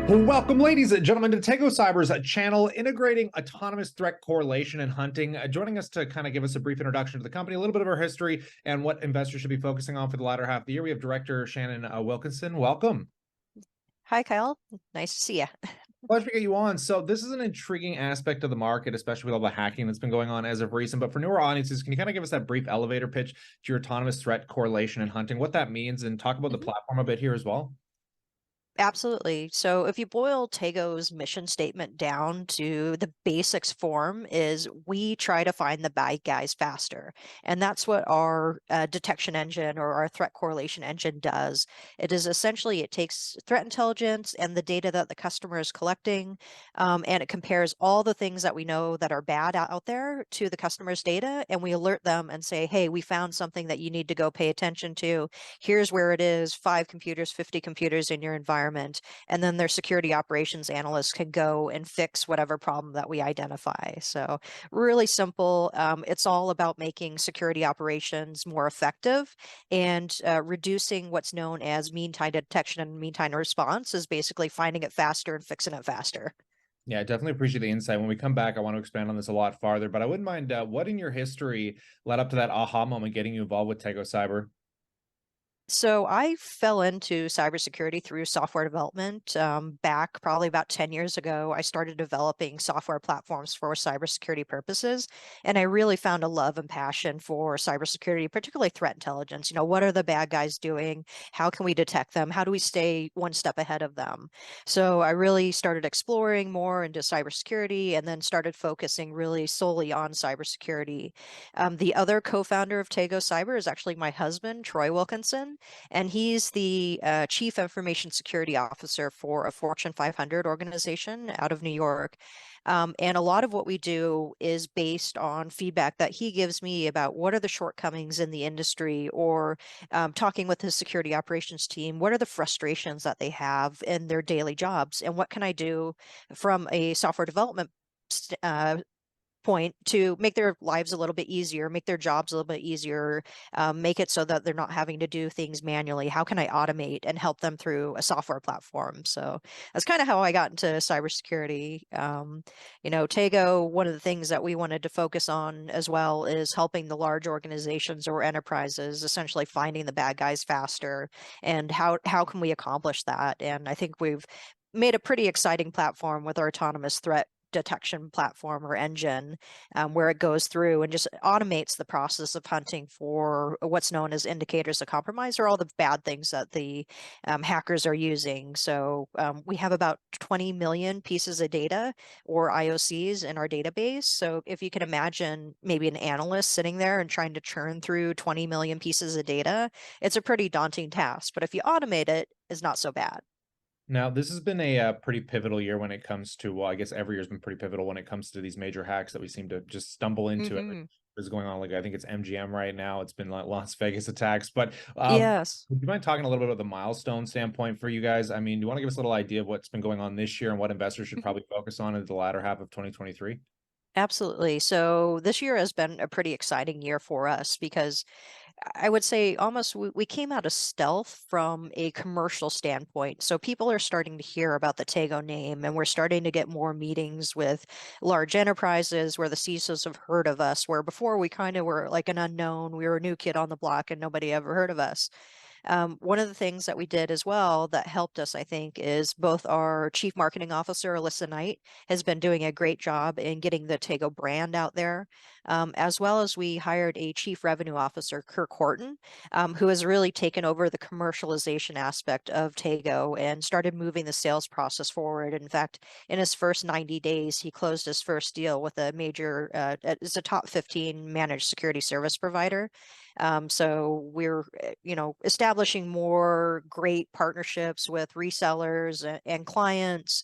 Welcome, ladies and gentlemen, to Tego Cyber's channel, integrating autonomous threat correlation and hunting. Joining us to kind of give us a brief introduction to the company, a little bit of our history, and what investors should be focusing on for the latter half of the year. We have Director Shannon Wilkinson. Welcome. Hi, Kyle. Nice to see you. Pleasure to get you on. So this is an intriguing aspect of the market, especially with all the hacking that's been going on as of recent. But for newer audiences, can you kind of give us that brief elevator pitch to your autonomous threat correlation and hunting, what that means, and talk about the Mhm. platform a bit here as well? Absolutely. So if you boil Tego's mission statement down to the basics form is we try to find the bad guys faster. And that's what our detection engine or our threat correlation engine does. It is essentially, it takes threat intelligence and the data that the customer is collecting, and it compares all the things that we know that are bad out there to the customer's data. And we alert them and say, hey, we found something that you need to go pay attention to. Here's where it is, 5 computers, 50 computers in your environment. And then their security operations analysts can go and fix whatever problem that we identify. So really simple. It's all about making security operations more effective and reducing what's known as mean time detection and mean time response is basically finding it faster and fixing it faster. Yeah, I definitely appreciate the insight. When we come back, I want to expand on this a lot farther, but I wouldn't mind what in your history led up to that aha moment getting you involved with Tego Cyber? So I fell into cybersecurity through software development. Back probably about 10 years ago, I started developing software platforms for cybersecurity purposes. And I really found a love and passion for cybersecurity, particularly threat intelligence. You know, what are the bad guys doing? How can we detect them? How do we stay one step ahead of them? So I really started exploring more into cybersecurity and then started focusing really solely on cybersecurity. The other co-founder of Tego Cyber is actually my husband, Troy Wilkinson, and he's the Chief Information Security Officer for a Fortune 500 organization out of New York. And a lot of what we do is based on feedback that he gives me about what are the shortcomings in the industry, or talking with his security operations team, what are the frustrations that they have in their daily jobs, and what can I do from a software development point to make their lives a little bit easier, make their jobs a little bit easier, make it so that they're not having to do things manually. How can I automate and help them through a software platform? So that's kind of how I got into cybersecurity. Tego, one of the things that we wanted to focus on as well is helping the large organizations or enterprises essentially finding the bad guys faster. And how can we accomplish that? And I think we've made a pretty exciting platform with our autonomous threat detection platform or engine, where it goes through and just automates the process of hunting for what's known as indicators of compromise, or all the bad things that the hackers are using. So we have about 20 million pieces of data or IOCs in our database. So if you can imagine maybe an analyst sitting there and trying to churn through 20 million pieces of data, it's a pretty daunting task. But if you automate it, it's not so bad. Now, this has been a pretty pivotal year when it comes to, well, I guess every year's been pretty pivotal when it comes to these major hacks that we seem to just stumble into every Hmm. is going on. Like, I think it's MGM right now. It's been like Las Vegas attacks. But Yes. would you mind talking a little bit about the milestone standpoint for you guys? I mean, do you want to give us a little idea of what's been going on this year and what investors should probably focus on in the latter half of 2023? Absolutely. So this year has been a pretty exciting year for us because I would say almost we came out of stealth from a commercial standpoint. So people are starting to hear about the Tego name, and we're starting to get more meetings with large enterprises where the CISOs have heard of us, where before we kind of were like an unknown, we were a new kid on the block and nobody ever heard of us. One of the things that we did as well that helped us, I think, is both our chief marketing officer, Alyssa Knight, has been doing a great job in getting the Tego brand out there, as well as we hired a chief revenue officer, Kirk Horton, who has really taken over the commercialization aspect of Tego and started moving the sales process forward. In fact, in his first 90 days, he closed his first deal with a major, it's a top 15 managed security service provider. So we're, establishing more great partnerships with resellers and clients.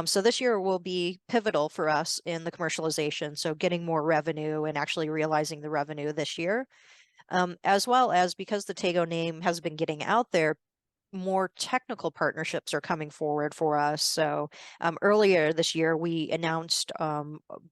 So this year will be pivotal for us in the commercialization. So getting more revenue and actually realizing the revenue this year, as well as because the Tego name has been getting out there. more technical partnerships are coming forward for us. So earlier this year, we announced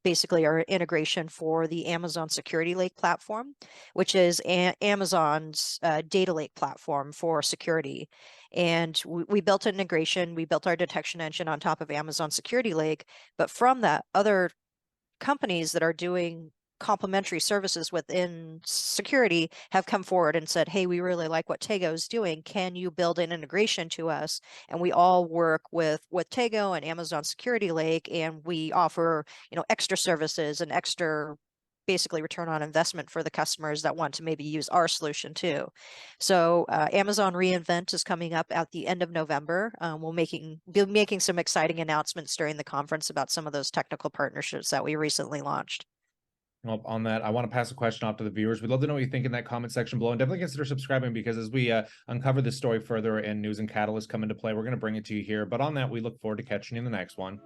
basically our integration for the Amazon Security Lake platform, which is Amazon's data lake platform for security. And we built an integration. We built our detection engine on top of Amazon Security Lake. But from that, other companies that are doing complementary services within security have come forward and said, hey, we really like what Tego is doing. Can you build an integration to us? And we all work with Tego and Amazon Security Lake, and we offer, extra services and extra basically return on investment for the customers that want to maybe use our solution too. So Amazon reInvent is coming up at the end of November. We'll be making some exciting announcements during the conference about some of those technical partnerships that we recently launched. Well, on that, I want to pass a question off to the viewers. We'd love to know what you think in that comment section below, and definitely consider subscribing, because as we uncover this story further and news and catalysts come into play, we're going to bring it to you here. But on that, we look forward to catching you in the next one.